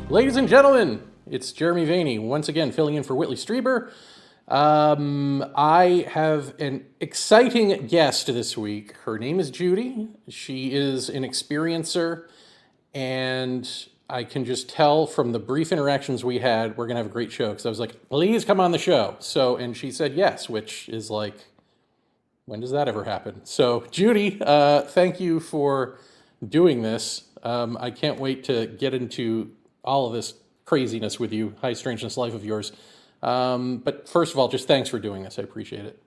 Ladies and gentlemen, it's Jeremy Vaney, once again filling in for Whitley Strieber. I have an exciting guest this week. Her name is Judy. She is an experiencer, and I can just tell from the brief interactions we had, we're going to have a great show. Because I was like, please come on the show. And she said yes, which is like, when does that ever happen? So, Judy, thank you for doing this. I can't wait to get into all of this craziness with you, high strangeness life of yours. But first of all, just thanks for doing this. I appreciate it.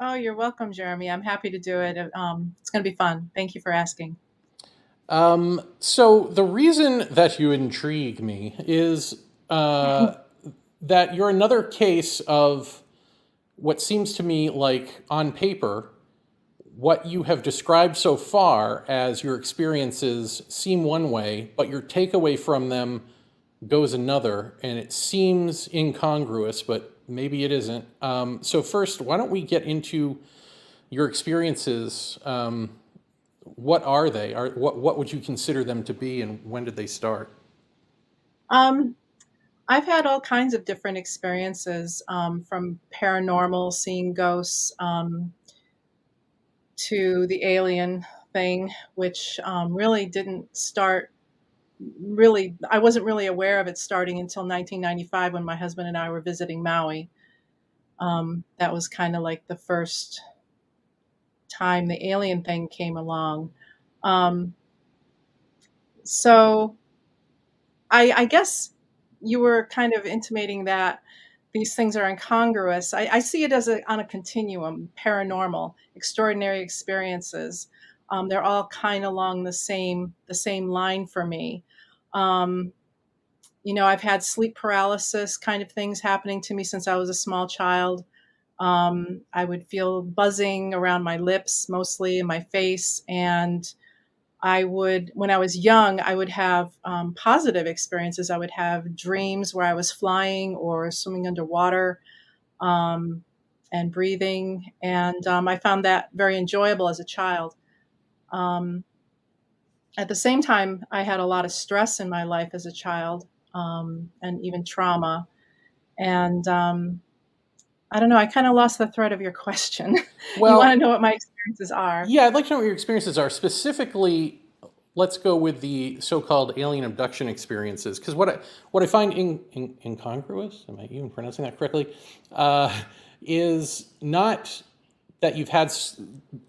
Oh, you're welcome, Jeremy. I'm happy to do it. It's going to be fun. Thank you for asking. So the reason that you intrigue me is that you're another case of what seems to me like, on paper, what you have described so far as your experiences seem one way, but your takeaway from them goes another, and it seems incongruous, but maybe it isn't. So first, why don't we get into your experiences? What are they? What would you consider them to be, and when did they start? Um, I've had all kinds of different experiences, from paranormal, seeing ghosts, to the alien thing, which really didn't start. Really, I wasn't really aware of it starting until 1995 when my husband and I were visiting Maui. That was kind of like the first time the alien thing came along. Um, so I guess you were kind of intimating that these things are incongruous. I see it as on a continuum: paranormal, extraordinary experiences. They're all kind of along the same line for me. Um, I've had sleep paralysis kind of things happening to me since I was a small child. I would feel buzzing around my lips, mostly in my face, and when I was young, I would have positive experiences. I would have dreams where I was flying or swimming underwater, um, and breathing. And I found that very enjoyable as a child. Um, at the same time, I had a lot of stress in my life as a child, and even trauma. And I don't know, I kind of lost the thread of your question. You want to Well, know what my experiences are? yeah, I'd like to know what your experiences are. Specifically, let's go with the so-called alien abduction experiences, because what I find incongruous, am I even pronouncing that correctly, is not that you've had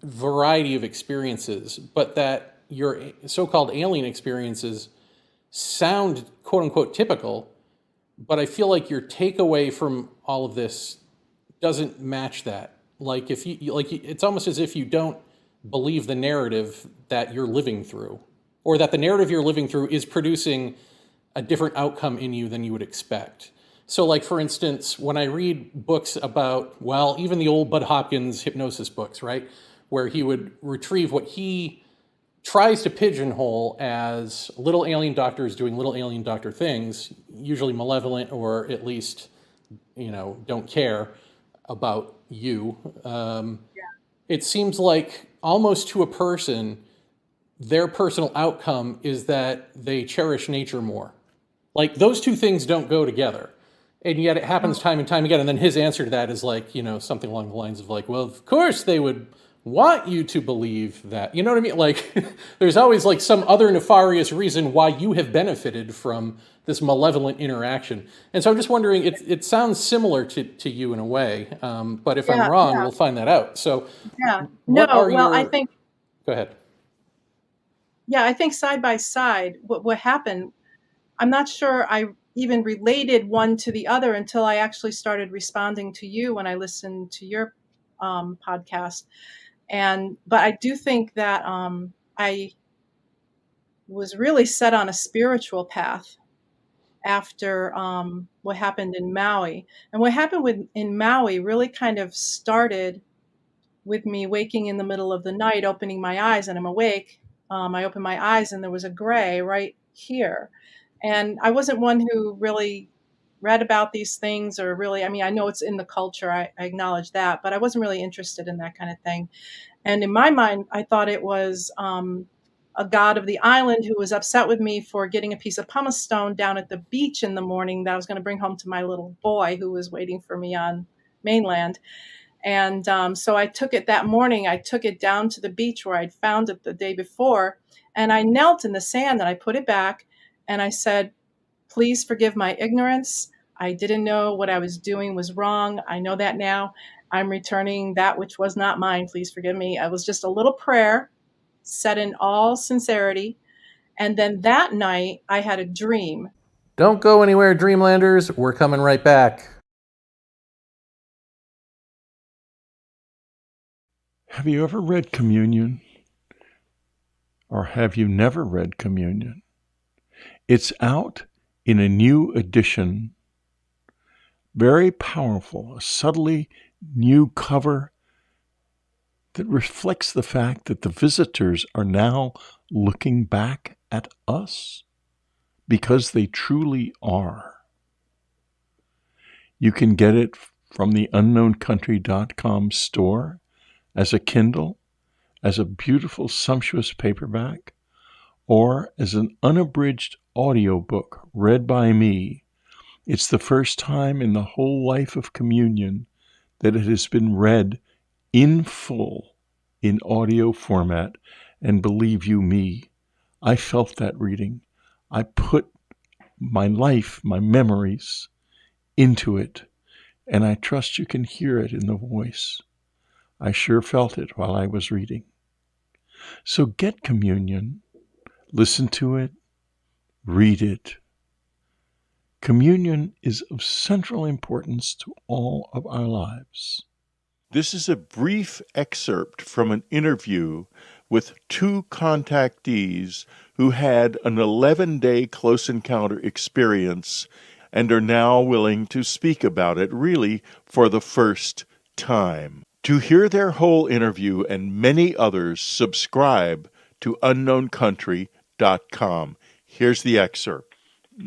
variety of experiences, but that your so-called alien experiences sound quote unquote typical, but I feel like your takeaway from all of this doesn't match that. Like, if you like, it's almost as if you don't believe the narrative that you're living through, or that the narrative you're living through is producing a different outcome in you than you would expect. So, like, for instance, when I read books about, well, even the old Bud Hopkins hypnosis books, right, where he would retrieve what he tries to pigeonhole as little alien doctors doing little alien doctor things, usually malevolent, or at least, don't care about you. It seems like, almost to a person, their personal outcome is that they cherish nature more. Like, those two things don't go together. And yet it happens time and time again. And then his answer to that is like, something along the lines of like, well, of course they would want you to believe that. You know what I mean? Like, there's always like some other nefarious reason why you have benefited from this malevolent interaction. And so I'm just wondering, it sounds similar to you in a way. But if I'm Yeah, wrong, yeah, we'll find that out. So yeah. what No, are well, I your, think, go ahead. yeah, I think side by side, what happened, I'm not sure I even related one to the other until I actually started responding to you when I listened to your podcast. But I do think that I was really set on a spiritual path after what happened in Maui. And what happened in Maui really kind of started with me waking in the middle of the night, opening my eyes, and I'm awake. I opened my eyes, and there was a gray right here. And I wasn't one who really read about these things, or really, I mean, I know it's in the culture, I acknowledge that, but I wasn't really interested in that kind of thing. And in my mind, I thought it was a god of the island who was upset with me for getting a piece of pumice stone down at the beach in the morning that I was going to bring home to my little boy who was waiting for me on mainland. And so I took it that morning. I took it down to the beach where I'd found it the day before, and I knelt in the sand and I put it back and I said, please forgive my ignorance. I didn't know what I was doing was wrong. I know that now. I'm returning that which was not mine. Please forgive me. It was just a little prayer said in all sincerity. And then that night I had a dream. Don't go anywhere, Dreamlanders. We're coming right back. Have you ever read Communion? Or have you never read Communion? It's out in a new edition. Very powerful, a subtly new cover that reflects the fact that the visitors are now looking back at us because they truly are. You can get it from the unknowncountry.com store as a Kindle, as a beautiful, sumptuous paperback, or as an unabridged audiobook read by me. It's the first time in the whole life of Communion that it has been read in full in audio format, and believe you me, I felt that reading. I put my life, my memories into it, and I trust you can hear it in the voice. I sure felt it while I was reading. So get Communion, listen to it, read it. Communion is of central importance to all of our lives. This is a brief excerpt from an interview with two contactees who had an 11-day close encounter experience and are now willing to speak about it, really for the first time. To hear their whole interview and many others, subscribe to unknowncountry.com. Here's the excerpt.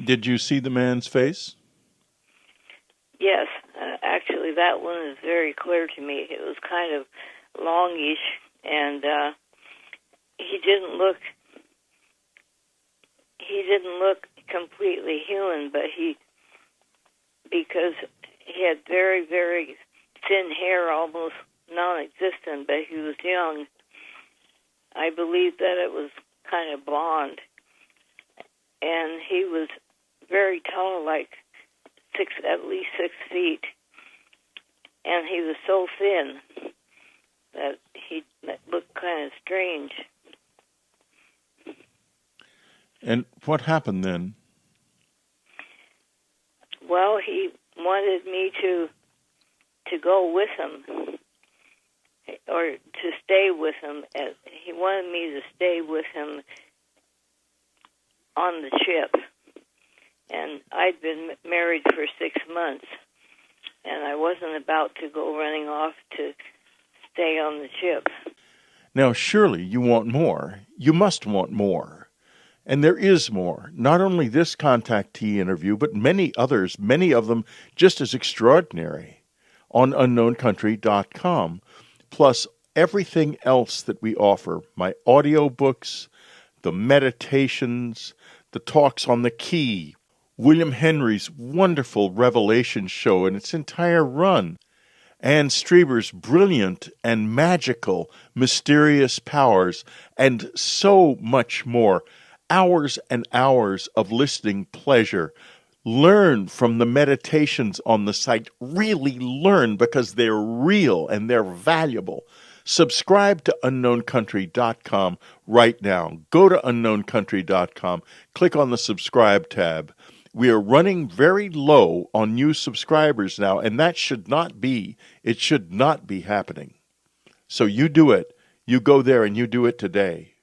Did you see the man's face? Yes, actually, that one is very clear to me. It was kind of longish, and he didn't look completely human, but because he had very, very thin hair, almost non-existent, but he was young. I believe that it was kind of blonde, and he was very tall, like at least 6 feet, and he was so thin that he looked kind of strange. And what happened then? Well, he wanted me to go with him, or to stay with him. He wanted me to stay with him on the ship. And I'd been married for 6 months, and I wasn't about to go running off to stay on the ship. Now, surely you want more. You must want more. And there is more. Not only this contactee interview, but many others, many of them just as extraordinary, on unknowncountry.com, plus everything else that we offer, my audiobooks, the meditations, the talks on the key, William Henry's wonderful Revelation show and its entire run, Anne Strieber's brilliant and magical mysterious powers, and so much more. Hours and hours of listening pleasure. Learn from the meditations on the site. Really learn, because they're real and they're valuable. Subscribe to unknowncountry.com right now. Go to unknowncountry.com. Click on the subscribe tab. We are running very low on new subscribers now, and that should not be. It should not be happening. So you do it. You go there and you do it today.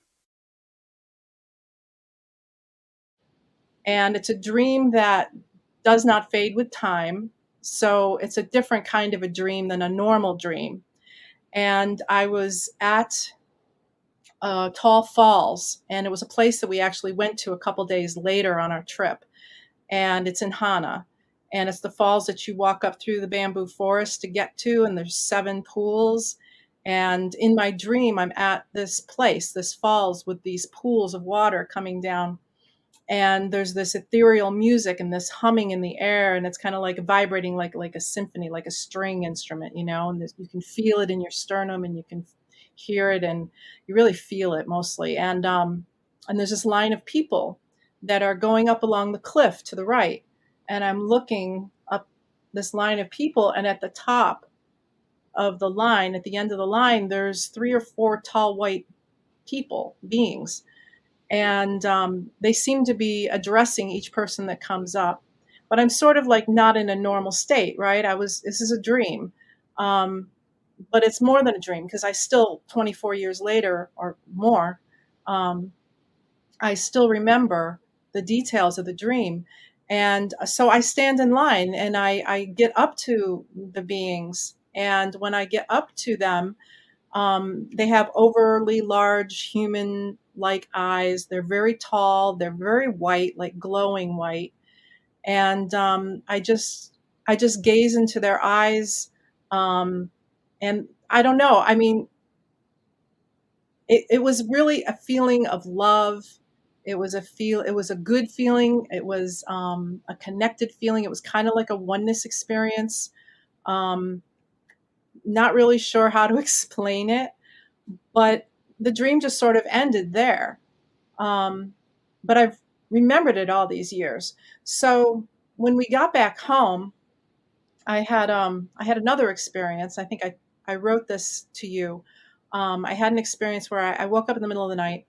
And it's a dream that does not fade with time. So it's a different kind of a dream than a normal dream. And I was at Tall Falls, and it was a place that we actually went to a couple days later on our trip. And it's in Hana. And it's the falls that you walk up through the bamboo forest to get to, and there's 7 pools. And in my dream, I'm at this place, this falls with these pools of water coming down. And there's this ethereal music and this humming in the air, and it's kind of like vibrating like a symphony, like a string instrument, and you can feel it in your sternum, and you can hear it, and you really feel it mostly. And there's this line of people that are going up along the cliff to the right, and I'm looking up this line of people, and at the top of the line, at the end of the line, there's 3 or 4 tall white beings, and they seem to be addressing each person that comes up. But I'm sort of like not in a normal state, right? This is a dream. But it's more than a dream, because I still, 24 years later or more, I still remember the details of the dream. And so I stand in line, and I get up to the beings. And when I get up to them, they have overly large human-like eyes. They're very tall. They're very white, like glowing white. And I just gaze into their eyes. And I don't know. I mean, it was really a feeling of love. It was a good feeling. It was a connected feeling. It was kind of like a oneness experience. Not really sure how to explain it, but the dream just sort of ended there. But I've remembered it all these years. So when we got back home, I had another experience. I think I wrote this to you. I had an experience where I woke up in the middle of the night,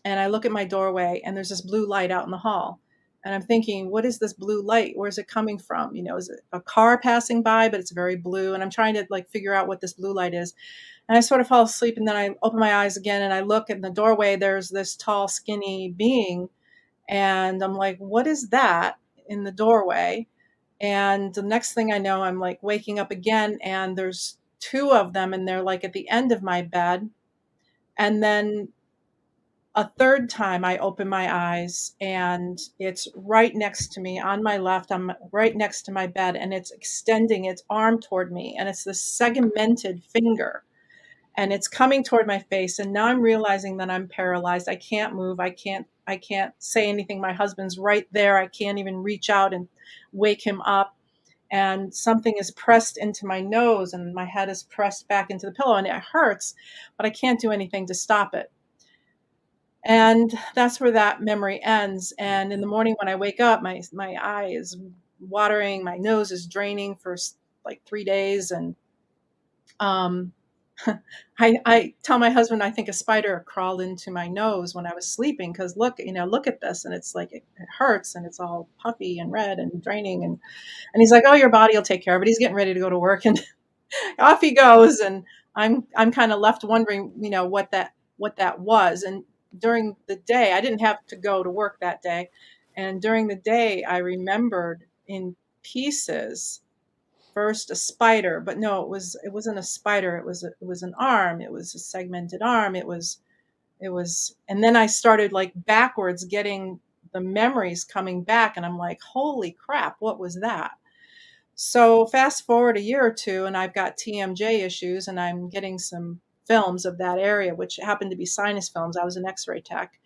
and I look at my doorway, and there's this blue light out in the hall. And I'm thinking, what is this blue light? Where's it coming from? Is it a car passing by, but it's very blue? And I'm trying to figure out what this blue light is. And I sort of fall asleep, and then I open my eyes again, and I look in the doorway. There's this tall, skinny being. And I'm like, what is that in the doorway? And the next thing I know, I'm waking up again, and there's 2 of them, and they're at the end of my bed. And then a third time I open my eyes, and it's right next to me on my left. I'm right next to my bed, and it's extending its arm toward me, and it's this segmented finger, and it's coming toward my face. And now I'm realizing that I'm paralyzed. I can't move. I can't say anything. My husband's right there. I can't even reach out and wake him up. And something is pressed into my nose, and my head is pressed back into the pillow, and it hurts, but I can't do anything to stop it. And that's where that memory ends. And in the morning when I wake up, my eye is watering, my nose is draining for 3 days. And I tell my husband, I think a spider crawled into my nose when I was sleeping, because look at this. And it's it hurts, and it's all puffy and red and draining. And he's like, oh, your body will take care of it. He's getting ready to go to work, and off he goes. And I'm kind of left wondering, what that was. And during the day, I didn't have to go to work that day. And during the day, I remembered in pieces, first a spider, but no, it wasn't a spider. It was an arm. It was a segmented arm. It was, and then I started backwards, getting the memories coming back. And I'm like, holy crap, what was that? So fast forward a year or 2, and I've got TMJ issues, and I'm getting some films of that area, which happened to be sinus films. I was an X-ray tech.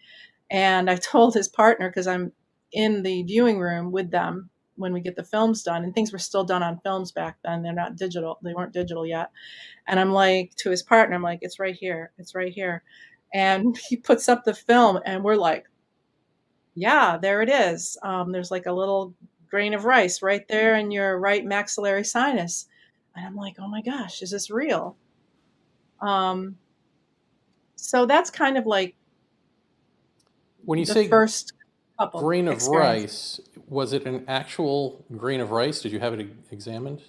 And I told his partner, because I'm in the viewing room with them when we get the films done, and things were still done on films back then. They're not digital. They weren't digital yet. And I'm like, to his partner, I'm like, it's right here. It's right here. And he puts up the film, and we're like, yeah, there it is. There's a little grain of rice right there in your right maxillary sinus. And I'm like, oh my gosh, is this real? So that's kind of when you the say first couple grain of experiences. rice, was it an actual grain of rice? Did you have it examined?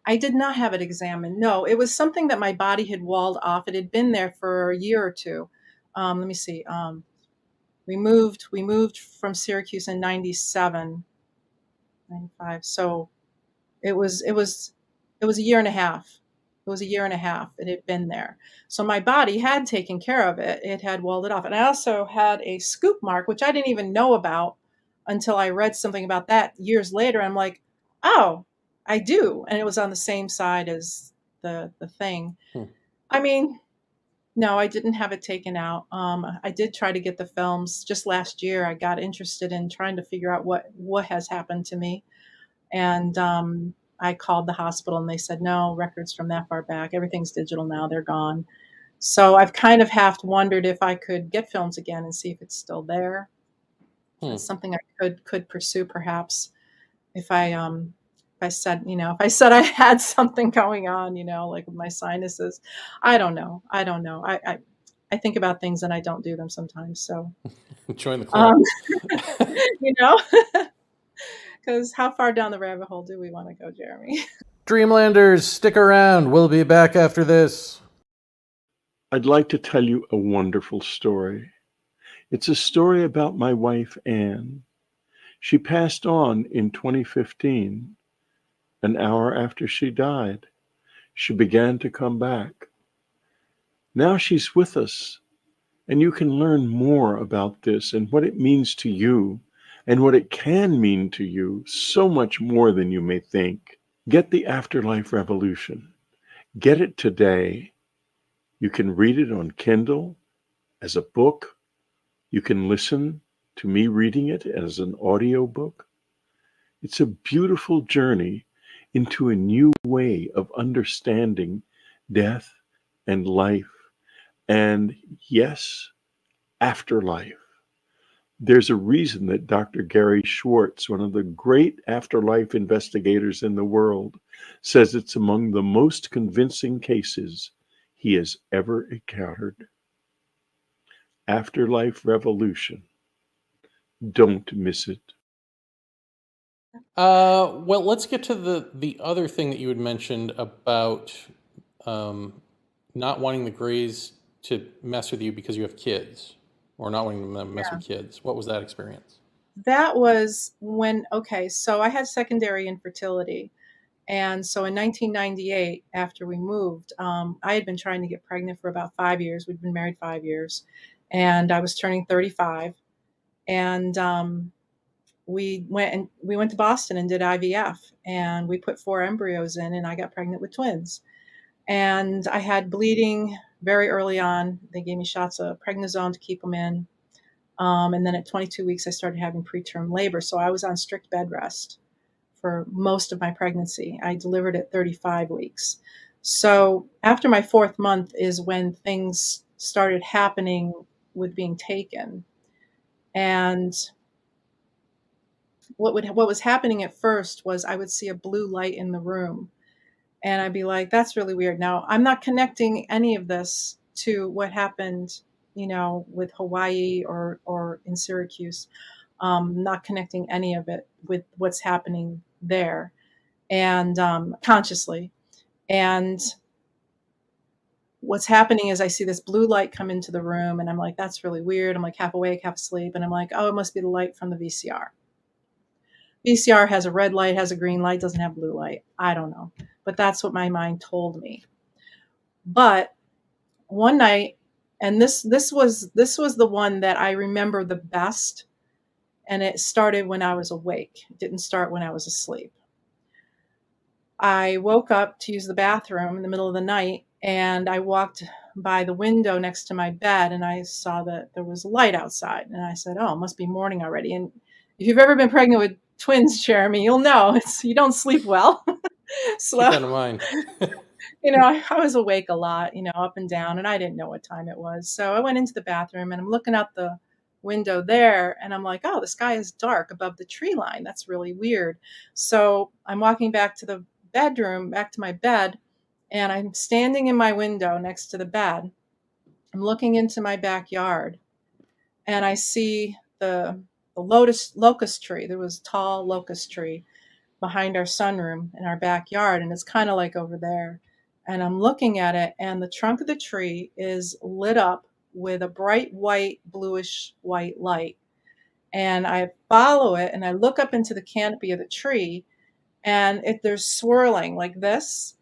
I did not have it examined. No, it was something that my body had walled off. It had been there for a year or 2. Let me see. We moved from Syracuse in 97, 95. So it was a year and a half. It was a year and a half. It had been there. So my body had taken care of it. It had walled it off. And I also had a scoop mark, which I didn't even know about until I read something about that years later. I'm like, oh, I do. And it was on the same side as the thing. I mean, no, I didn't have it taken out. I did try to get the films just last year. I got interested in trying to figure out what has happened to me, and I called the hospital and they said no records from that far back. Everything's digital now; they're gone. So I've kind of half wondered if I could get films again and see if it's still there. Hmm. It's something I could pursue perhaps if I said, if I said I had something going on, like with my sinuses. I don't know. I don't know. I think about things and I don't do them sometimes. So, Join the club. um, you know, because how far down the rabbit hole do we want to go, Jeremy? Dreamlanders, stick around. We'll be back after this. I'd like to tell you a wonderful story. It's a story about my wife, Anne. She passed on in 2015. An hour after she died, she began to come back. Now she's with us, and you can learn more about this and what it means to you and what it can mean to you, so much more than you may think. Get the Afterlife Revolution. Get it today. You can read it on Kindle as a book. You can listen to me reading it as an audiobook. It's a beautiful journey into a new way of understanding death and life, and yes, afterlife. There's a reason that Dr. Gary Schwartz, one of the great afterlife investigators in the world, says it's among the most convincing cases he has ever encountered. Afterlife Revolution. Don't miss it. Well, let's get to the other thing that you had mentioned about not wanting the Greys to mess with you because you have kids, or not wanting them to mess Yeah. with kids. What was that experience? That was okay, so I had secondary infertility. And so in 1998, after we moved, I had been trying to get pregnant for about 5 years. We'd been married 5 years. And I was turning 35. And we went to Boston and did IVF. And we put 4 embryos in, and I got pregnant with twins. And I had bleeding very early on. They gave me shots of prednisone to keep them in. And then at 22 weeks, I started having preterm labor. So I was on strict bed rest for most of my pregnancy. I delivered at 35 weeks. So after my 4th month is when things started happening with being taken. And what was happening at first was I would see a blue light in the room and I'd be like, that's really weird. Now, I'm not connecting any of this to what happened, with Hawaii or in Syracuse. Not connecting any of it with what's happening there, and consciously. And what's happening is I see this blue light come into the room, and I'm like, that's really weird. I'm like half awake, half asleep, and I'm like, oh, it must be the light from the VCR. VCR has a red light, has a green light, doesn't have blue light. I don't know, but that's what my mind told me. But one night, and this was the one that I remember the best, and it started when I was awake. It didn't start when I was asleep. I woke up to use the bathroom in the middle of the night, and I walked by the window next to my bed, and I saw that there was a light outside. And I said, oh, it must be morning already. And if you've ever been pregnant with twins, Jeremy, you'll know you don't sleep well. Keep So, that in mind. I was awake a lot, up and down, and I didn't know what time it was. So I went into the bathroom, and I'm looking out the window there, and I'm like, oh, the sky is dark above the tree line. That's really weird. So I'm walking back to the bedroom, back to my bed, and I'm standing in my window next to the bed. I'm looking into my backyard, and I see the locust tree. There was a tall locust tree behind our sunroom in our backyard, and it's kind of like over there. And I'm looking at it, and the trunk of the tree is lit up with a bright white, bluish white light. And I follow it, and I look up into the canopy of the tree, and there's swirling like this,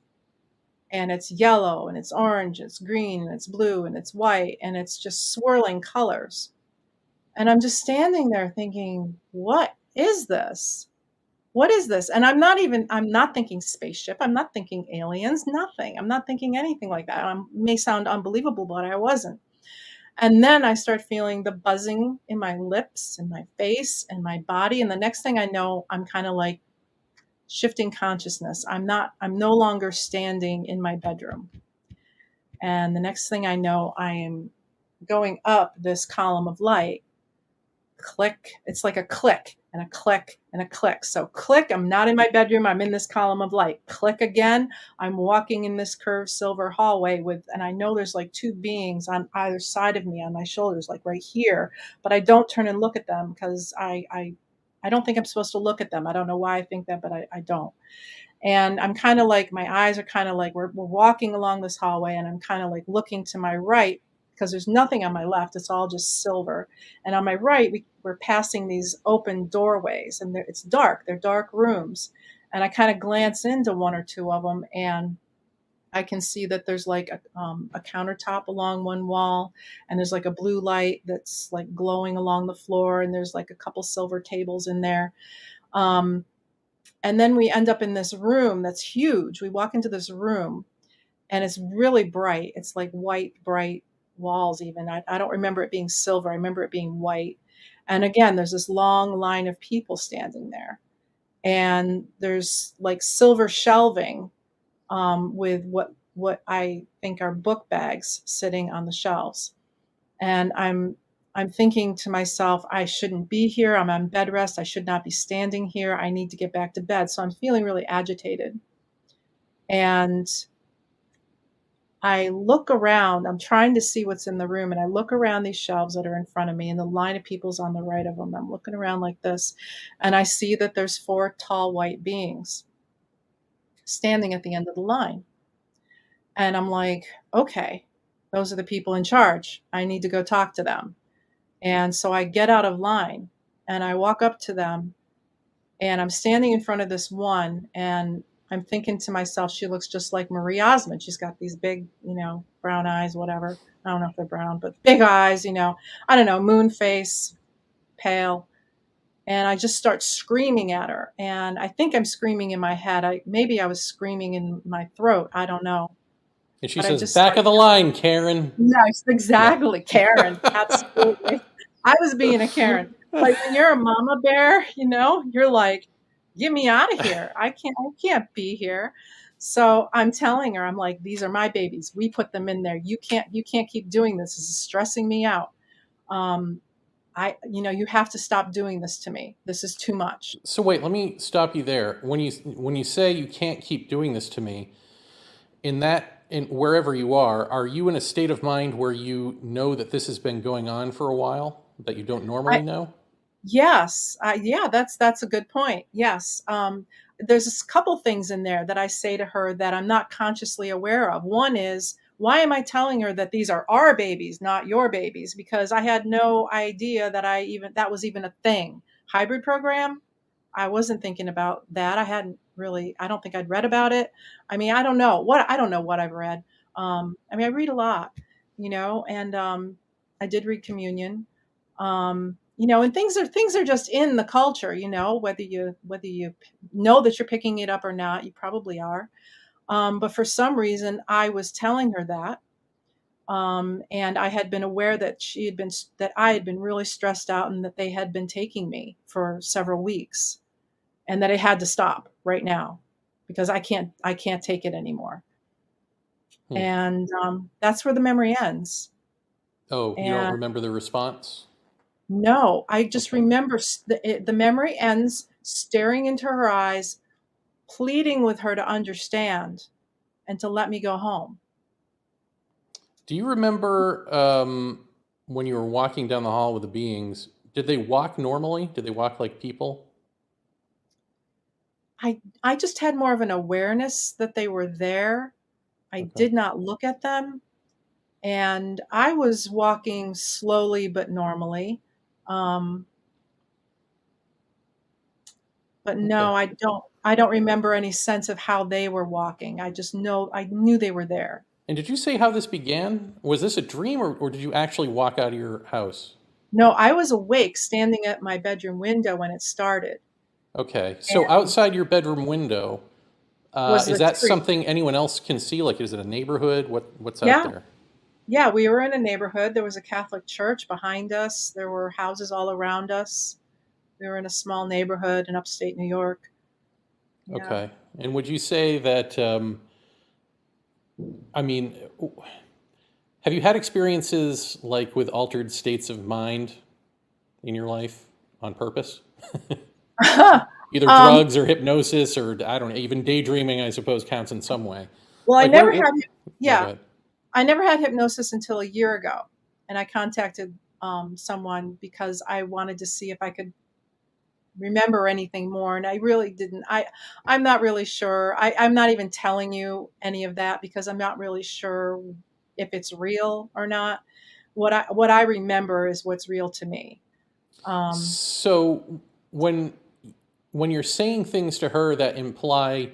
and it's yellow, and it's orange, it's green, and it's blue, and it's white, and it's just swirling colors. And I'm just standing there thinking, what is this? what is this? And I'm not thinking spaceship. I'm not thinking aliens, nothing. I'm not thinking anything like that. May sound unbelievable, but I wasn't. And then I start feeling the buzzing in my lips and my face and my body. And the next thing I know, I'm kind of like shifting consciousness. I'm no longer standing in my bedroom. And the next thing I know, I am going up this column of light. Click. It's like a click and a click and a click. So click, I'm not in my bedroom. I'm in this column of light. Click again. I'm walking in this curved silver hallway and I know there's like two beings on either side of me on my shoulders, like right here, but I don't turn and look at them because I don't think I'm supposed to look at them. I don't know why I think that, but I don't. And I'm kind of like, my eyes are kind of like, we're walking along this hallway and I'm kind of like looking to my right because there's nothing on my left. It's all just silver. And on my right, we're passing these open doorways and it's dark. They're dark rooms. And I kind of glance into one or two of them and I can see that there's like a countertop along one wall and there's like a blue light that's like glowing along the floor. And there's like a couple silver tables in there. And then we end up in this room that's huge. We walk into this room and it's really bright. It's like white, bright walls even. I don't remember it being silver. I remember it being white. And again, there's this long line of people standing there. And there's like silver shelving with what I think are book bags sitting on the shelves. And I'm thinking to myself, I shouldn't be here. I'm on bed rest. I should not be standing here. I need to get back to bed. So I'm feeling really agitated. And I look around. I'm trying to see what's in the room. And I look around these shelves that are in front of me and the line of people's on the right of them. I'm looking around like this. And I see that there's 4 tall white beings standing at the end of the line. And I'm like, okay, those are the people in charge. I need to go talk to them. And so I get out of line and I walk up to them and I'm standing in front of this one and I'm thinking to myself, she looks just like Marie Osmond. She's got these big, brown eyes, whatever. I don't know if they're brown, but big eyes, I don't know, moon face, pale. And I just start screaming at her. And I think I'm screaming in my head. Maybe I was screaming in my throat. I don't know. And she says, back of the line, Karen. Yes, exactly. Yeah. Karen. Absolutely. I was being a Karen. Like when you're a mama bear, you're like, get me out of here. I can't be here. So I'm telling her, I'm like, these are my babies. We put them in there. You can't keep doing this. This is stressing me out. You have to stop doing this to me. This is too much. So wait, let me stop you there. When you say you can't keep doing this to me, in wherever you are you in a state of mind where you know that this has been going on for a while that you don't normally know? Yes. Yeah, that's a good point. Yes. There's a couple things in there that I say to her that I'm not consciously aware of. One is, why am I telling her that these are our babies, not your babies? Because I had no idea that was even a thing. Hybrid program, I wasn't thinking about that. I don't think I'd read about it. I mean, I don't know what I've read. I read a lot, and I did read communion. And things are just in the culture, whether you know that you're picking it up or not, you probably are. But for some reason, I was telling her that. And I had been aware that I had been really stressed out and that they had been taking me for several weeks and that I had to stop right now because I can't take it anymore. And that's where the memory ends. Oh, you don't remember the response? No, I just remember the memory ends staring into her eyes, pleading with her to understand and to let me go home. Do you remember when you were walking down the hall with the beings, did they walk normally? Did they walk like people? I just had more of an awareness that they were there. I did not look at them. And I was walking slowly but normally. But no, I don't remember any sense of how they were walking. I knew they were there. And did you say how this began? Was this a dream or did you actually walk out of your house? No, I was awake standing at my bedroom window when it started. Okay. So outside your bedroom window, Was is the that street. something anyone else can see? Like, is it a neighborhood? What's out Yeah. there? Yeah, we were in a neighborhood. There was a Catholic church behind us. There were houses all around us. We were in a small neighborhood in upstate New York. Yeah. Okay. And would you say that, I mean, have you had experiences like with altered states of mind in your life on purpose? Either um, drugs or hypnosis or I don't know, even daydreaming, I suppose, counts in some way. well, I Like never where had, it, yeah, go yeah, ahead. I never had hypnosis until a year ago. And I contacted someone because I wanted to see if I could remember anything more. And I really didn't. I'm not really sure. I'm not even telling you any of that because I'm not really sure if it's real or not. What I remember is what's real to me. Um, So when when you're saying things to her that imply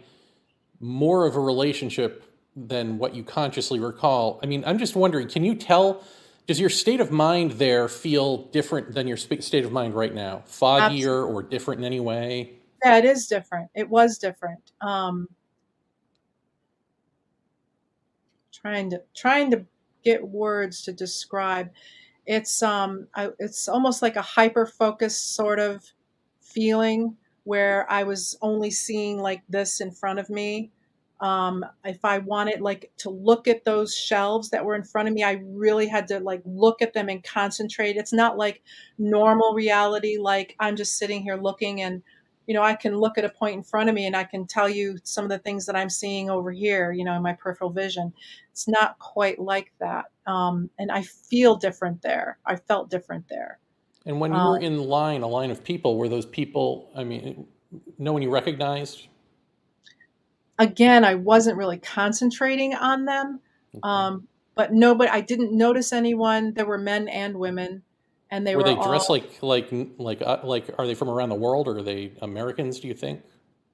more of a relationship than what you consciously recall, I mean, I'm just wondering, can you tell, does your state of mind there feel different than your state of mind right now? absolutely. Foggier or different in any way? Yeah, it is different. It was different. Trying to get words to describe. It's almost like a hyper focused sort of feeling where I was only seeing like this in front of me. If I wanted like to look at those shelves that were in front of me, I really had to like look at them and concentrate. It's not like normal reality, like I'm just sitting here looking and I can look at a point in front of me and I can tell you some of the things that I'm seeing over here, in my peripheral vision. It's not quite like that. And I feel different there. I felt different there. And when you Um, were in line, a line of people, were those people, I mean, no one you recognized? Again, I wasn't really concentrating on them. Okay. But nobody, I didn't notice anyone. There were men and women, and they Were were they dressed all, like are they from around the world or are they Americans, do you think?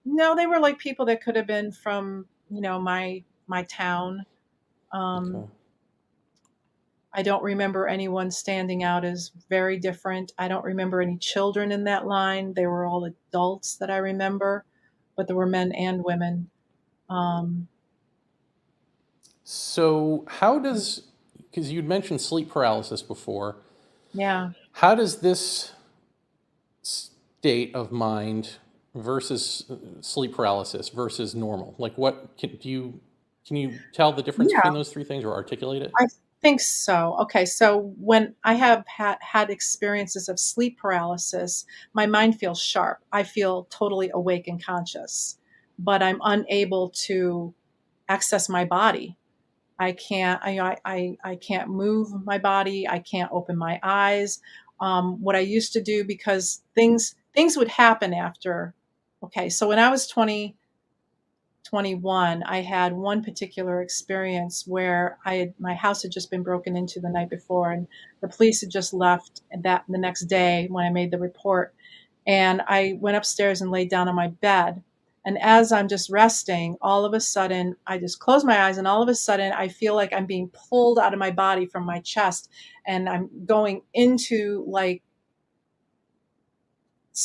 no, they were like people that could have been from, my town. Okay. Um, I don't remember anyone standing out as very different. I don't remember any children in that line. They were all adults that I remember, but there were men and women. Um, So, how does, because you'd mentioned sleep paralysis before, yeah. how does this state of mind versus sleep paralysis versus normal? Like, what can you tell the difference between Yeah, those three things or articulate it? I think so. Okay, so when I have had experiences of sleep paralysis, my mind feels sharp. I feel totally awake and conscious, but I'm unable to access my body. I can't. I can't move my body. I can't open my eyes. What I used to do, because things would happen after. Okay, so when I was 21, I had one particular experience where my house had just been broken into the night before, and the police had just left that the next day when I made the report. And I went upstairs and laid down on my bed. And as I'm just resting, all of a sudden, I just close my eyes, and all of a sudden, I feel like I'm being pulled out of my body from my chest, and I'm going into like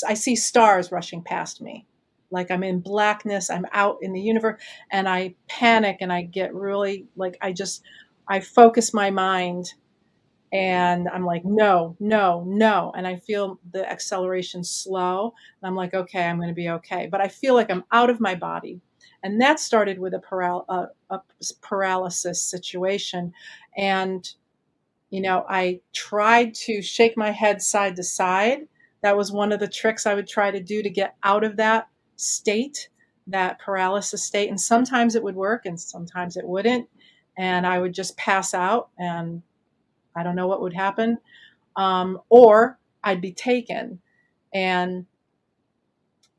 I see stars rushing past me. Like I'm in blackness, I'm out in the universe, and I panic and I get really like I focus my mind and I'm like, no, no, no. And I feel the acceleration slow. And I'm like, okay, I'm going to be okay. But I feel like I'm out of my body. And that started with a paralysis situation. And I tried to shake my head side to side. That was one of the tricks I would try to do to get out of that state, that paralysis state. And sometimes it would work and sometimes it wouldn't. And I would just pass out and I don't know what would happen. Or I'd be taken. And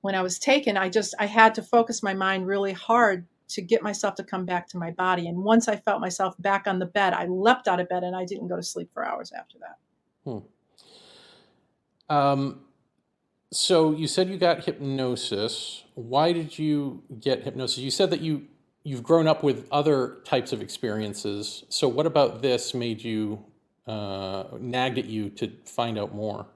when I was taken, I had to focus my mind really hard to get myself to come back to my body. And once I felt myself back on the bed, I leapt out of bed and I didn't go to sleep for hours after that. Hmm. Um, so you said you got hypnosis. Why did you get hypnosis? You said that you've grown up with other types of experiences. So what about this made you nagged at you to find out more?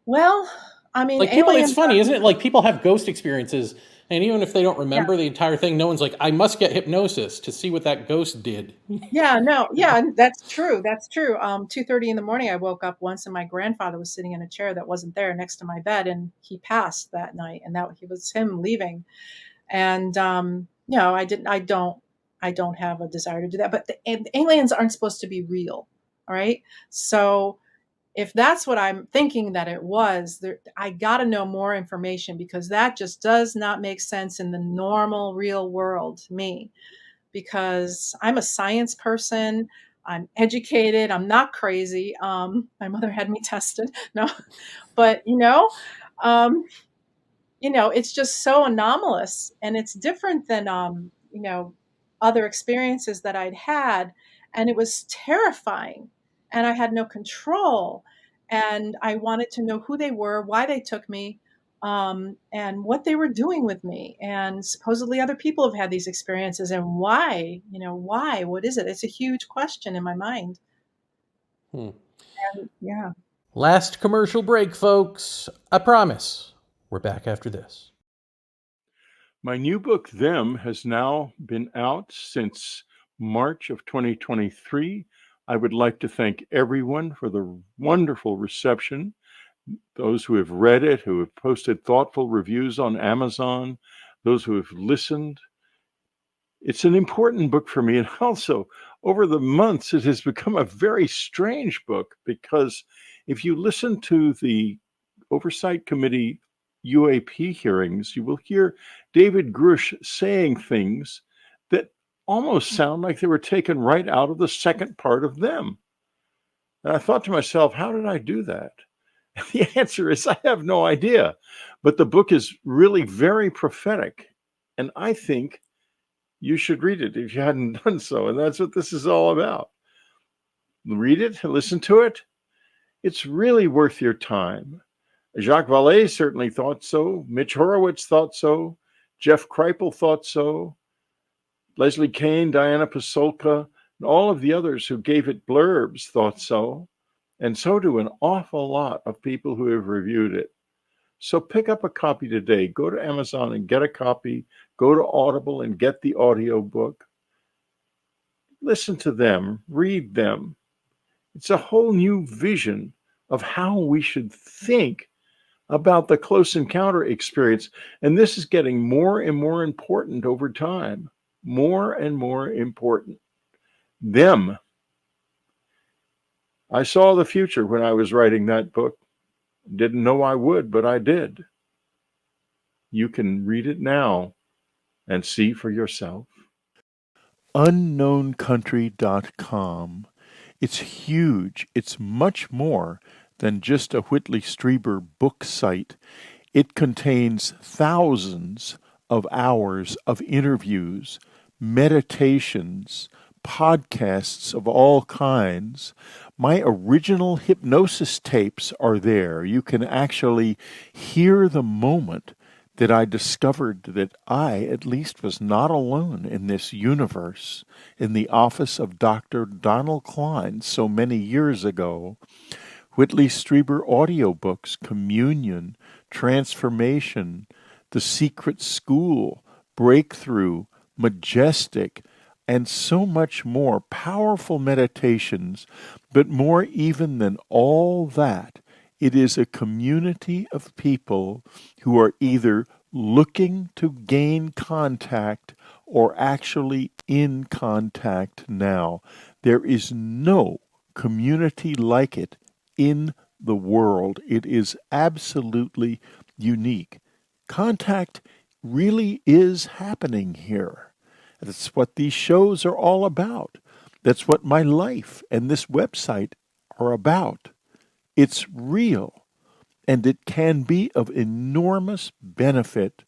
Well, I mean, Like people, it's aliens funny, are, isn't it? Like people have ghost experiences, and even if they don't yeah. remember the entire thing, no one's like, I must get hypnosis to see what that ghost did. Yeah, no, yeah, that's true. That's true. 2:30 in the morning, I woke up once, and my grandfather was sitting in a chair that wasn't there next to my bed, and he passed that night, and that he was him leaving. And I don't have a desire to do that. But the aliens aren't supposed to be real. All right. So if that's what I'm thinking that it was, I got to know more information, because that just does not make sense in the normal real world to me, because I'm a science person. I'm educated. I'm not crazy. My mother had me tested. No, but um, it's just so anomalous, and it's different than other experiences that I'd had, and it was terrifying, and I had no control, and I wanted to know who they were, why they took me, and what they were doing with me. And supposedly other people have had these experiences, and why, what is it? It's a huge question in my mind. Hmm. And yeah. Last commercial break, folks. I promise. We're back after this. My new book, Them, has now been out since March of 2023. I would like to thank everyone for the wonderful reception, those who have read it, who have posted thoughtful reviews on Amazon, those who have listened. It's an important book for me. And also, over the months, it has become a very strange book, because if you listen to the Oversight Committee UAP hearings, you will hear David Grush saying things that almost sound like they were taken right out of the second part of Them. And I thought to myself, how did I do that? And the answer is, I have no idea. But the book is really very prophetic. And I think you should read it if you hadn't done so. And that's what this is all about. Read it, listen to it. It's really worth your time. Jacques Vallée certainly thought so. Mitch Horowitz thought so. Jeff Kripal thought so. Leslie Kane, Diana Pasolka, and all of the others who gave it blurbs thought so. And so do an awful lot of people who have reviewed it. So pick up a copy today. Go to Amazon and get a copy. Go to Audible and get the audiobook. Listen to them, read them. It's a whole new vision of how we should think about the close encounter experience. And this is getting more and more important over time. More and more important. Them. I saw the future when I was writing that book. Didn't know I would, but I did. You can read it now and see for yourself. UnknownCountry.com. It's huge. It's much more than just a Whitley Strieber book site. It contains thousands of hours of interviews, meditations, podcasts of all kinds. My original hypnosis tapes are there. You can actually hear the moment that I discovered that I, at least, was not alone in this universe in the office of Dr. Donald Klein so many years ago. Whitley Strieber audiobooks, Communion, Transformation, The Secret School, Breakthrough, Majestic, and so much more powerful meditations. But more even than all that, it is a community of people who are either looking to gain contact or actually in contact now. There is no community like it in the world. It is absolutely unique. Contact really is happening here. That's what these shows are all about. That's what my life and this website are about. It's real, and it can be of enormous benefit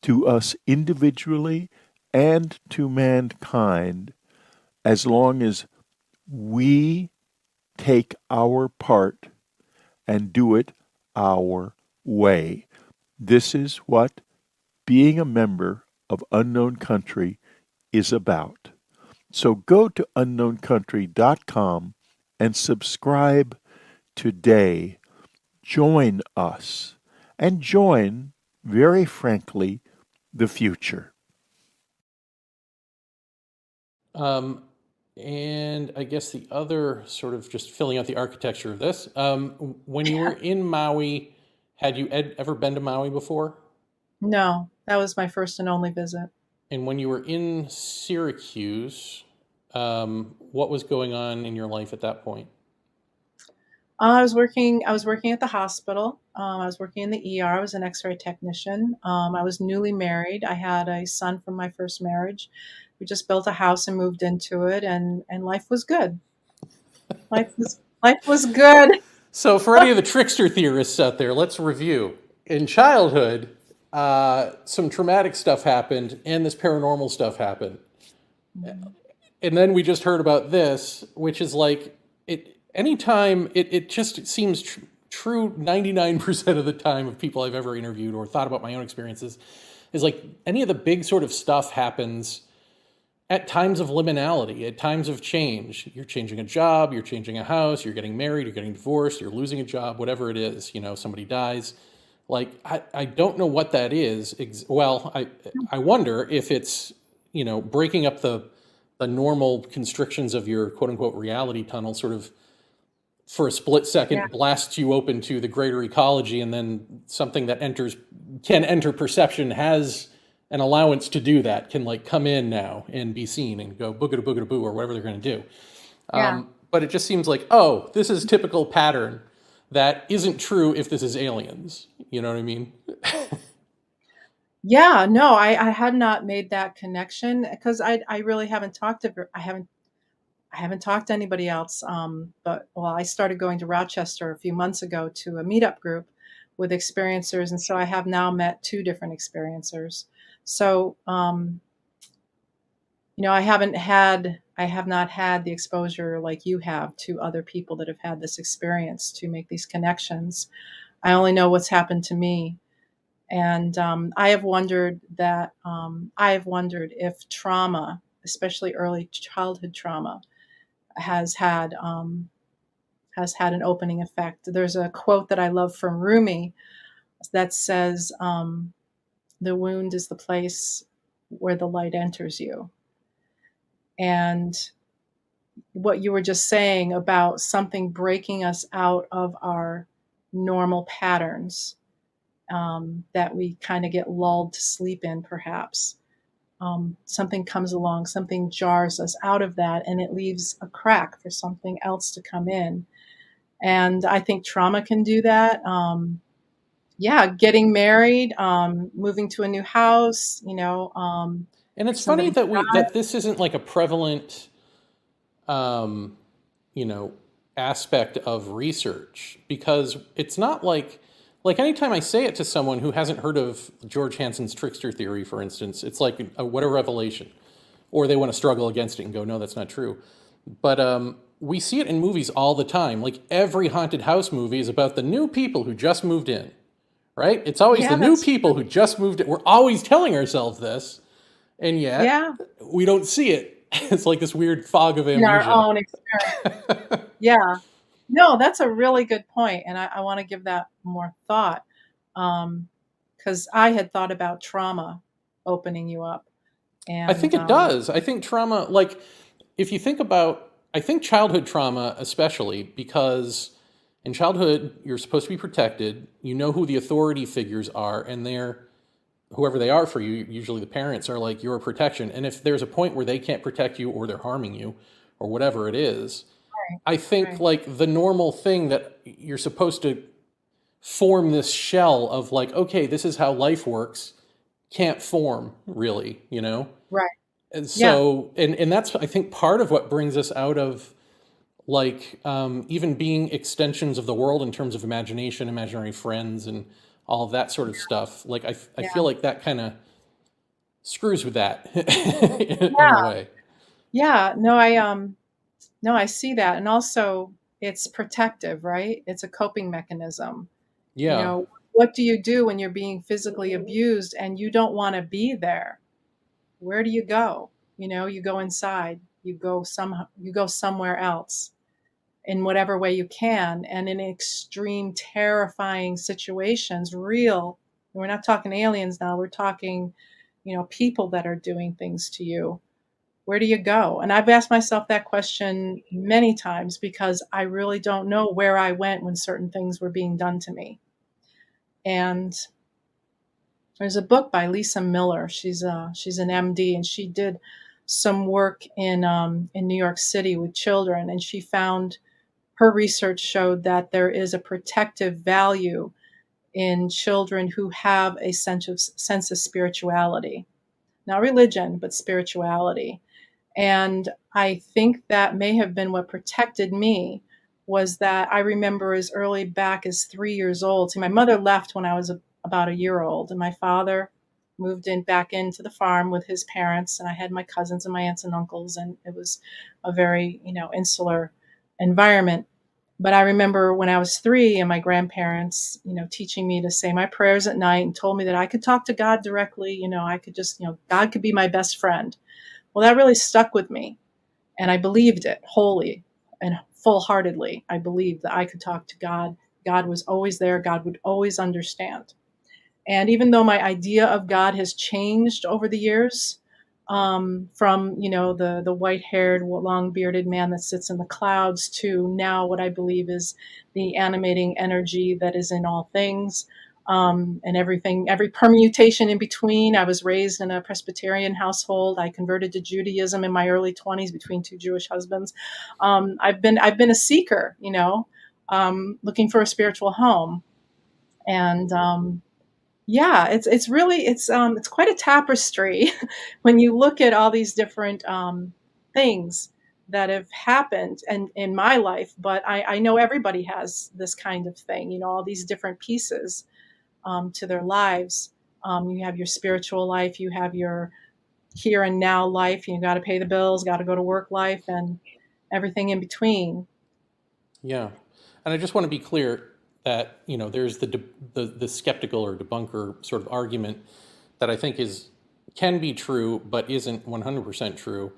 to us individually and to mankind, as long as we take our part and do it our way. This is what being a member of Unknown Country is about. So go to unknowncountry.com and subscribe today. Join us and join, very frankly, the future. And I guess the other sort of just filling out the architecture of this, when you were in Maui, had you ever been to Maui before? No, that was my first and only visit. And when you were in Syracuse, what was going on in your life at that point? I was working. I was working at the hospital. I was working in the ER. I was an X-ray technician. I was newly married. I had a son from my first marriage. We just built a house and moved into it, and life was good. Life was good. So, for any of the trickster theorists out there, let's review. In childhood, some traumatic stuff happened, and this paranormal stuff happened. And then we just heard about this, which is like it. Anytime it just seems true 99% of the time of people I've ever interviewed or thought about my own experiences is like any of the big sort of stuff happens at times of liminality, at times of change. You're changing a job, you're changing a house, you're getting married, you're getting divorced, you're losing a job, whatever it is, somebody dies. Like, I don't know what that is. Well, I wonder if it's, breaking up the normal constrictions of your quote unquote reality tunnel sort of for a split second Yeah. blasts you open to the greater ecology, and then something that can enter perception has an allowance to do that, can like come in now and be seen and go boogada boo or whatever they're going to do. Yeah. But it just seems like, oh, this is typical pattern that isn't true if this is aliens. You know what I mean? Yeah, no, I had not made that connection because I really haven't talked to I haven't talked to anybody else. But I started going to Rochester a few months ago to a meetup group with experiencers, and so I have now met two different experiencers. So I have not had the exposure like you have to other people that have had this experience to make these connections. I only know what's happened to me. And I have wondered if trauma, especially early childhood trauma, has had an opening effect. There's a quote that I love from Rumi that says, "The wound is the place where the light enters you." And what you were just saying about something breaking us out of our normal patterns, that we kind of get lulled to sleep in, perhaps. Something comes along, something jars us out of that, and it leaves a crack for something else to come in. And I think trauma can do that. Yeah, getting married, moving to a new house, And it's funny somebody that this isn't like a prevalent, um, aspect of research, because it's not like anytime I say it to someone who hasn't heard of George Hansen's trickster theory, for instance, it's like what a revelation, or they want to struggle against it and go, no, that's not true. But we see it in movies all the time. Like every haunted house movie is about the new people who just moved in, right? It's always Yeah, the new that's people who just moved in. We're always telling ourselves this, and yet yeah, we don't see it. It's like this weird fog of in our amnesia. own experience. Yeah. No, that's a really good point, and I want to give that more thought, because I had thought about trauma opening you up, I think and it does. I think trauma, like, if you think about, I think childhood trauma, especially, because in childhood, you're supposed to be protected. You know who the authority figures are, and they're, whoever they are for you, usually the parents, are like your protection. And if there's a point where they can't protect you or they're harming you or whatever it is, right, I think right. like the normal thing that you're supposed to form this shell of like, okay, this is how life works, can't form really, Right. And Yeah. so, and that's, I think, part of what brings us out of like even being extensions of the world in terms of imagination, imaginary friends, and all of that sort of stuff. Like I Yeah. feel like that kind of screws with that in a Yeah. way. Yeah. No, I see that. And also it's protective, right? It's a coping mechanism. Yeah. What do you do when you're being physically abused and you don't want to be there? Where do you go? You go inside, you go somewhere else. in whatever way you can, and in extreme, terrifying situations, real. We're not talking aliens now. We're talking, people that are doing things to you. Where do you go? And I've asked myself that question many times because I really don't know where I went when certain things were being done to me. And there's a book by Lisa Miller. She's an MD, and she did some work in New York City with children, and she found, her research showed that there is a protective value in children who have a sense of spirituality, not religion, but spirituality. And I think that may have been what protected me, was that I remember as early back as 3 years old. See, my mother left when I was about a year old, and my father moved back into the farm with his parents, and I had my cousins and my aunts and uncles, and it was a very, insular environment. But I remember when I was 3 and my grandparents, teaching me to say my prayers at night and told me that I could talk to God directly. I could just, God could be my best friend. Well, that really stuck with me, and I believed it wholly and full-heartedly. I believed that I could talk to God. God was always there. God would always understand. And even though my idea of God has changed over the years, from the white-haired, long-bearded man that sits in the clouds to now what I believe is the animating energy that is in all things, and everything, every permutation in between. I was raised in a Presbyterian household. I converted to Judaism in my early 20s between 2 Jewish husbands. I've been a seeker, looking for a spiritual home, and yeah, it's really, it's quite a tapestry when you look at all these different things that have happened and in my life. But I know everybody has this kind of thing, all these different pieces to their lives. You have your spiritual life, you have your here and now life. You got to pay the bills, got to go to work life, and everything in between. Yeah, and I just want to be clear that there's the skeptical or debunker sort of argument that I think can be true but isn't 100% true,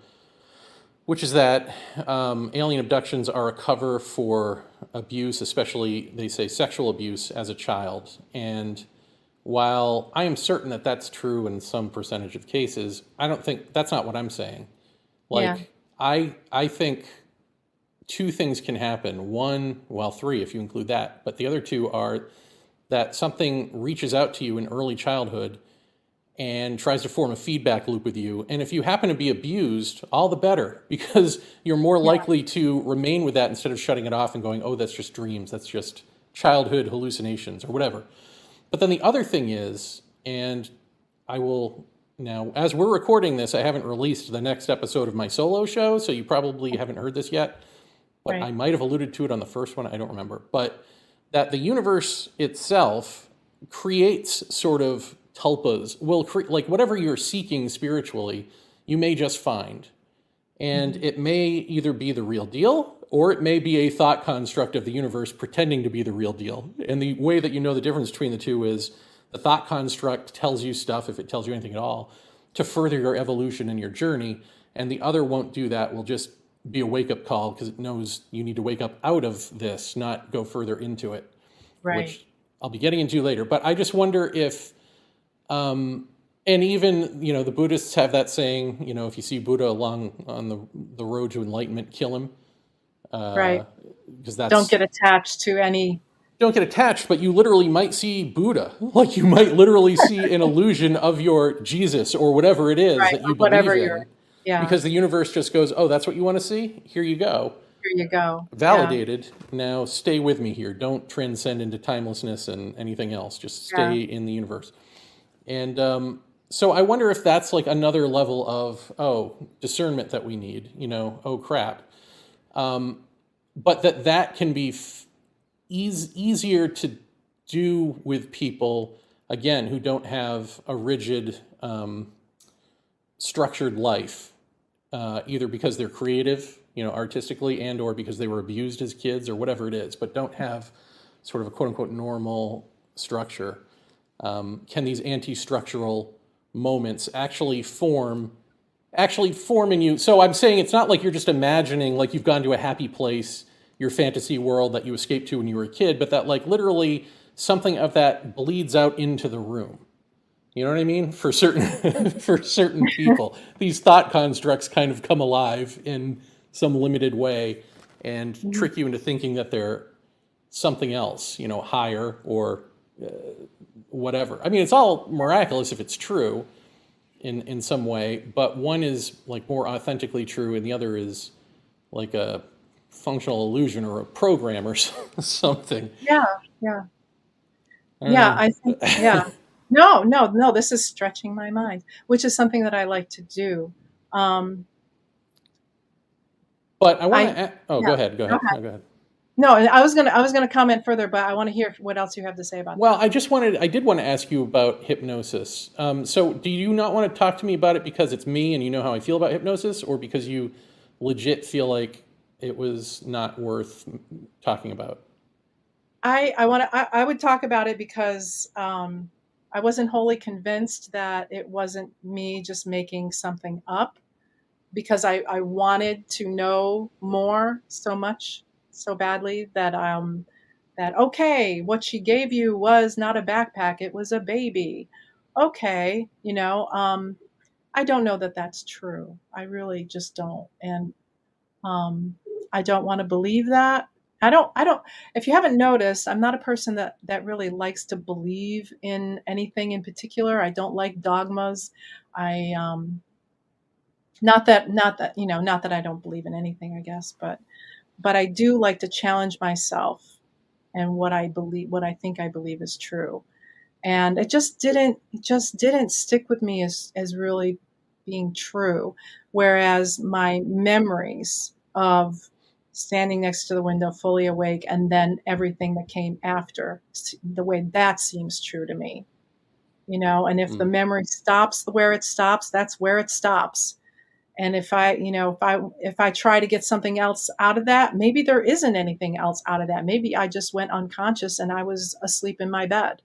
which is that alien abductions are a cover for abuse, especially they say sexual abuse as a child. And while I am certain that that's true in some percentage of cases, I don't think that's not what I'm saying. Like, yeah. I think two things can happen. One, well, three if you include that, but the other two are that something reaches out to you in early childhood and tries to form a feedback loop with you. And if you happen to be abused, all the better, because you're more likely to remain with that instead of shutting it off and going, oh, that's just dreams, that's just childhood hallucinations or whatever. But then the other thing is, and I will now, as we're recording this, I haven't released the next episode of my solo show, so you probably haven't heard this yet. But right. I might have alluded to it on the first one, I don't remember. But that the universe itself creates sort of tulpas, like whatever you're seeking spiritually, you may just find. And it may either be the real deal, or it may be a thought construct of the universe pretending to be the real deal. And the way that you know the difference between the two is the thought construct tells you stuff, if it tells you anything at all, to further your evolution and your journey. And the other won't do that, will just be a wake-up call because it knows you need to wake up out of this, not go further into it, right. Which I'll be getting into later. But I just wonder if, and even, the Buddhists have that saying, if you see Buddha on the road to enlightenment, kill him. Right. Because that's... Don't get attached to any... Don't get attached, but you literally might see Buddha. Like you might literally see an illusion of your Jesus or whatever it is that you believe in. Yeah. Because the universe just goes, oh, that's what you want to see? Here you go. Here you go. Validated. Yeah. Now stay with me here. Don't transcend into timelessness and anything else. Just stay in the universe. And so I wonder if that's like another level of, discernment that we need, oh, crap. But that can be easier to do with people, again, who don't have a rigid, structured life. Either because they're creative, artistically, and or because they were abused as kids or whatever it is, but don't have sort of a quote-unquote normal structure. Can these anti-structural moments actually form in you? So I'm saying it's not like you're just imagining like you've gone to a happy place your fantasy world that you escaped to when you were a kid, but that like literally something of that bleeds out into the room. You know what I mean? For certain for certain people, these thought constructs kind of come alive in some limited way and trick you into thinking that they're something else, you know, higher or whatever. I mean, it's all miraculous if it's true in some way, but one is like more authentically true and the other is like a functional illusion or a program or something. Yeah, yeah, I don't yeah. know. I think, yeah. No. This is stretching my mind, which is something that I like to do. But I want I to. Oh, Yeah. go ahead. Go Go ahead. ahead. No, go ahead. No, I was gonna comment further, but I want to hear what else you have to say about Well, that. I did want to ask you about hypnosis. So, do you not want to talk to me about it because it's me and you know how I feel about hypnosis, or because you legit feel like it was not worth talking about? I would talk about it because I wasn't wholly convinced that it wasn't me just making something up, because I wanted to know more so much, so badly, that okay, what she gave you was not a backpack, it was a baby. Okay, I don't know that that's true. I really just don't. And I don't want to believe that. I don't, if you haven't noticed, I'm not a person that really likes to believe in anything in particular. I don't like dogmas. I, not that I don't believe in anything, I guess, but I do like to challenge myself and what I think I believe is true. And it just didn't stick with me as really being true. Whereas my memories of standing next to the window fully awake and then everything that came after, the way that seems true to me, and if the Mm. memory stops where it stops, that's where it stops. And if I try to get something else out of that, maybe there isn't anything else out of that. Maybe I just went unconscious and I was asleep in my bed.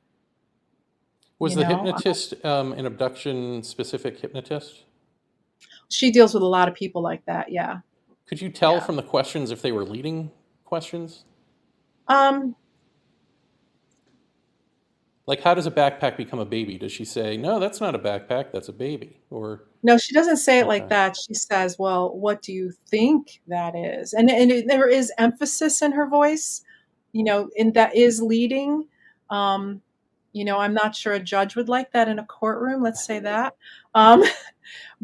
Was You the know, hypnotist an abduction specific hypnotist? she deals with a lot of people like that. Yeah. Could you tell Yeah. from the questions if they were leading questions? Um, Like, how does a backpack become a baby? Does she say, no, that's not a backpack, that's a baby? Or, no, she doesn't say it like okay. that. She says, well, what do you think that is? There is emphasis in her voice, and that is leading. Um, I'm not sure a judge would like that in a courtroom. Let's say that. Um,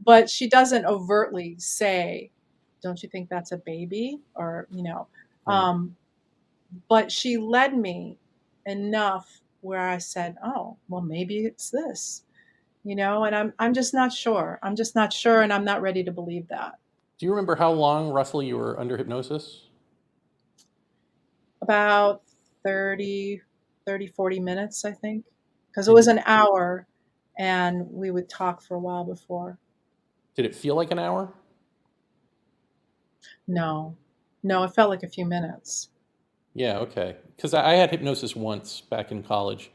but she doesn't overtly say, don't you think that's a baby? Right. Um, but she led me enough where I said, oh, well, maybe it's this, and I'm just not sure. I'm just not sure, and I'm not ready to believe that. Do you remember how long roughly you were under hypnosis? About 40 minutes, I think, because it was And an hour and we would talk for a while before. did it feel like an hour? No, no, it felt like a few minutes. Yeah, okay. Because I had hypnosis once back in college,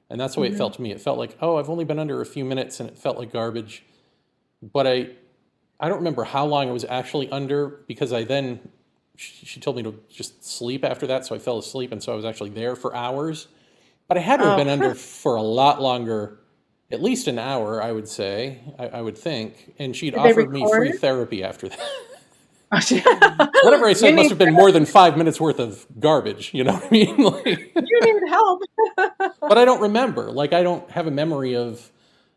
and that's the way it Hmm. felt to me. It felt like, oh, I've only been under a few minutes, and it felt like garbage. But I don't remember how long I was actually under, because she told me to just sleep after that, so I fell asleep, and so I was actually there for hours. But I had to have Oh, been under for a lot longer, at least an hour, I would say, I would think. And she'd did they offered me record free it? therapy after that. Whatever I You said must need have been more than 5 minutes worth of garbage, you know what I mean? you need help. But I don't remember. Like, I don't have a memory of,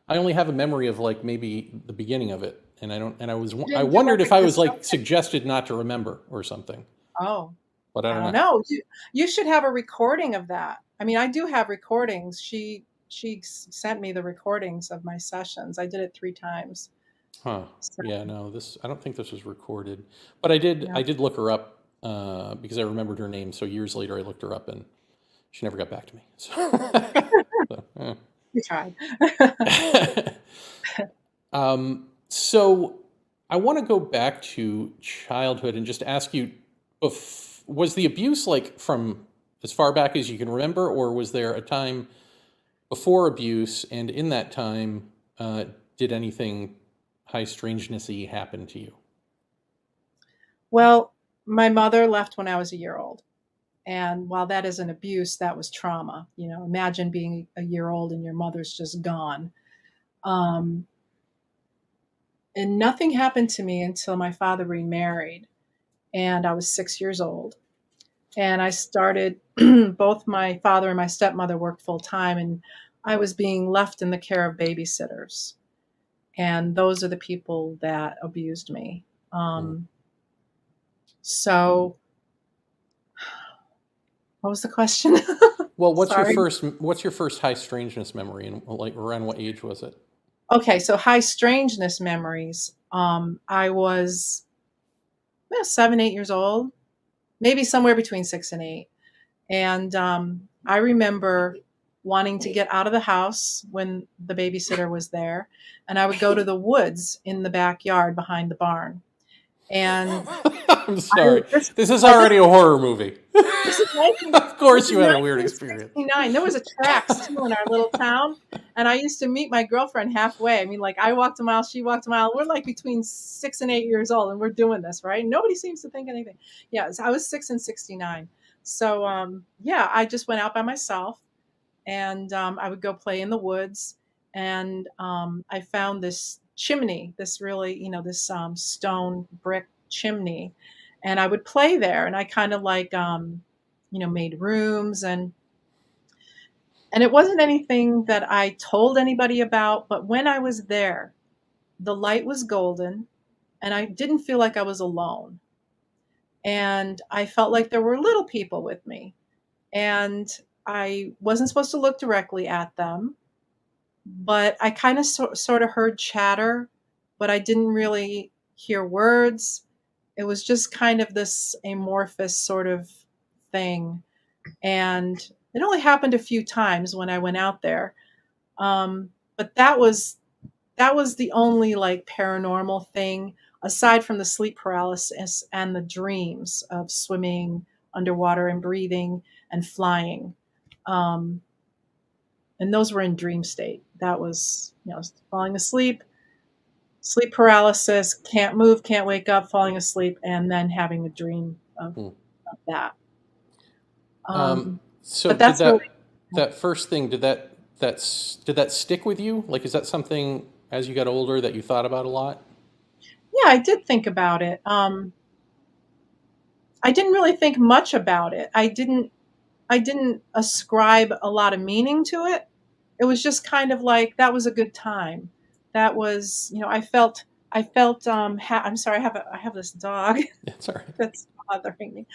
I only have a memory of like maybe the beginning of it. And You I didn't do wondered like if a I was like discussion? suggested not to remember or something, Oh, but I I don't don't know. know. You should have a recording of that. I mean, I do have recordings. She sent me the recordings of my sessions. I did it 3 times. Huh. So, Yeah, no, I don't think this was recorded, but I did yeah, look her up, because I remembered her name. So years later I looked her up and she never got back to me. So, you tried. so I want to go back to childhood and just ask you, was the abuse like from as far back as you can remember, or was there a time before abuse, and in that time, did anything high strangeness-y happen to you? Well, My mother left when I was a year old. And while that is an abuse, that was trauma. You know, imagine being a year old and your mother's just gone. Um, and nothing happened to me until my father remarried, and I was 6 years old. And I started, both my father and my stepmother worked full time, and I was being left in the care of babysitters. And those are the people that abused me. Mm. So, what was the question? Well, Sorry. what's your first high strangeness memory, and like around what age was it? Okay, so high strangeness memories. I was 7, 8 years old, maybe somewhere between 6 and 8. And I remember wanting to get out of the house when the babysitter was there, and I would go to the woods in the backyard behind the barn. And I'm sorry. this, This is uh, this, already a horror movie. this is Of this course is you had a weird experience. 1969. There was a tracks too in our little town, and I used to meet my girlfriend halfway. I mean, like I walked a mile, she walked a mile. We're like between 6 and 8 years old, and we're doing this, right? Nobody seems to think anything. Yeah, so I was 6 and 69. So yeah, I just went out by myself, and I would go play in the woods, and I found this chimney, this really, this stone brick chimney, and I would play there, and I kind of like made rooms, and it wasn't anything that I told anybody about, but when I was there, the light was golden, and I didn't feel like I was alone, and I felt like there were little people with me, and I wasn't supposed to look directly at them, but I kind of sort of heard chatter, but I didn't really hear words. It was just kind of this amorphous sort of thing. And it only happened a few times when I went out there. But that was the only like paranormal thing aside from the sleep paralysis and the dreams of swimming underwater and breathing and flying. Um, and those were in dream state. That was, falling asleep, sleep paralysis, can't move, can't wake up, falling asleep, and then having a dream of that. So But did that's really, that first thing, did that stick with you? Like, is that something as you got older that you thought about a lot? yeah, I did think about it. I didn't really think much about it. I didn't ascribe a lot of meaning to it. It was just kind of like that was a good time. That was, I felt I'm sorry, I have this dog It's all right. that's bothering me.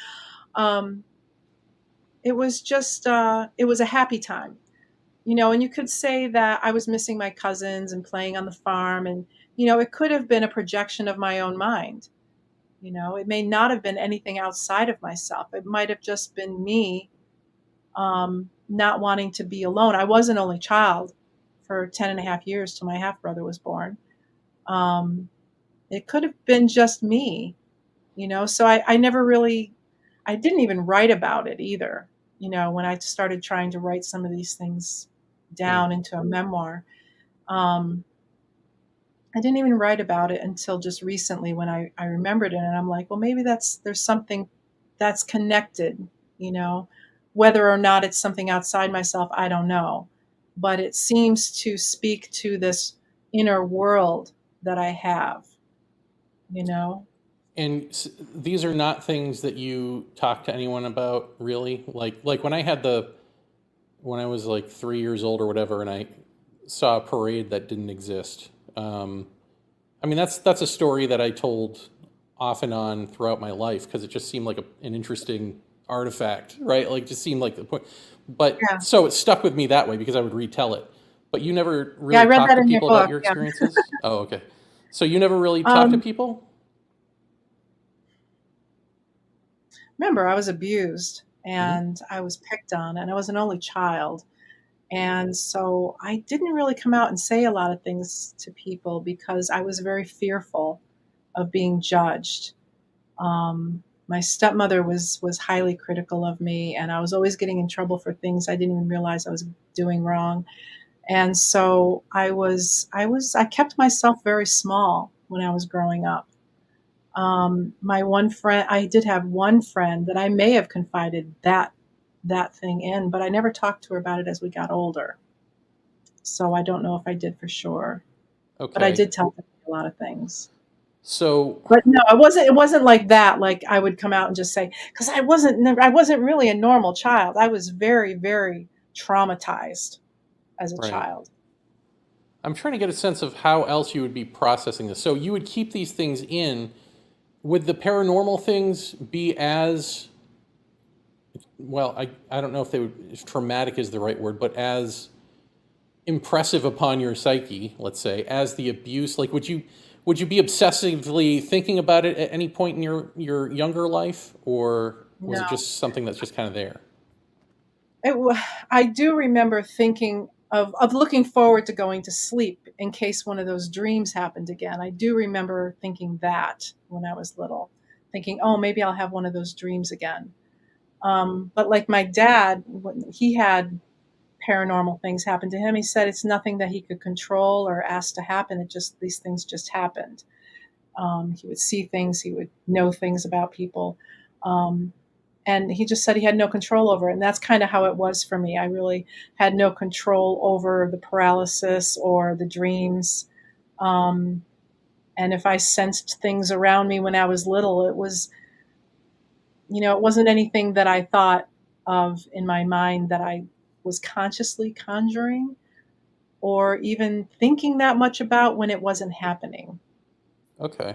Um it was just it was a happy time. And you could say that I was missing my cousins and playing on the farm, and it could have been a projection of my own mind. It may not have been anything outside of myself. It might have just been me not wanting to be alone. I was an only child for 10 and a half years till my half brother was born. Um, it could have been just me, so I never really, I didn't even write about it either. When I started trying to write some of these things Hmm. down into a memoir, um, I didn't even write about it until just recently when I remembered it. And I'm like, well, maybe there's something that's connected, you know, whether or not it's something outside myself, I don't know. But it seems to speak to this inner world that I have, you know? And these are not things that you talk to anyone about, really. Like when I was like 3 years old or whatever, and I saw a parade that didn't exist. I mean, that's a story that I told off and on throughout my life because it just seemed like an interesting artifact, right? Like, just seemed like the point. But Yeah. so it stuck with me that way because I would retell it. But you never Yeah, I really read talked that to in your people about book. your Yeah. experiences. Oh, okay. So you never really talked to Um, people. Remember, I was abused Hmm. and I was picked on, and I was an only child. And so I didn't really come out and say a lot of things to people because I was very fearful of being judged. My stepmother was highly critical of me, and I was always getting in trouble for things I didn't even realize I was doing wrong. And so I kept myself very small when I was growing up. My one friend, I did have one friend that I may have confided that thing in, but I never talked to her about it as we got older. So I don't know if I did for sure, but I Okay. did tell her a lot of things. So, But no, it wasn't like that. Like I would come out and just say, because I wasn't really a normal child. I was very, very traumatized as a right. child. I'm trying to get a sense of how else you would be processing this. So you would keep these things in. Would the paranormal things be as, well, I don't know if they would, if traumatic is the right word, but as impressive upon your psyche, let's say, as the abuse? Like, would you be obsessively thinking about it at any point in your younger life, or was it No, just something that's just kind of there? I do remember thinking of looking forward to going to sleep in case one of those dreams happened again. I do remember thinking that when I was little, thinking, oh, maybe I'll have one of those dreams again. But like my dad, when he had paranormal things happen to him, he said it's nothing that he could control or ask to happen. These things just happened. He would see things, he would know things about people. Um, and he just said he had no control over it. And that's kind of how it was for me. I really had no control over the paralysis or the dreams. Um, and if I sensed things around me when I was little, it was, it wasn't anything that I thought of in my mind that I was consciously conjuring or even thinking that much about when it wasn't happening. Okay.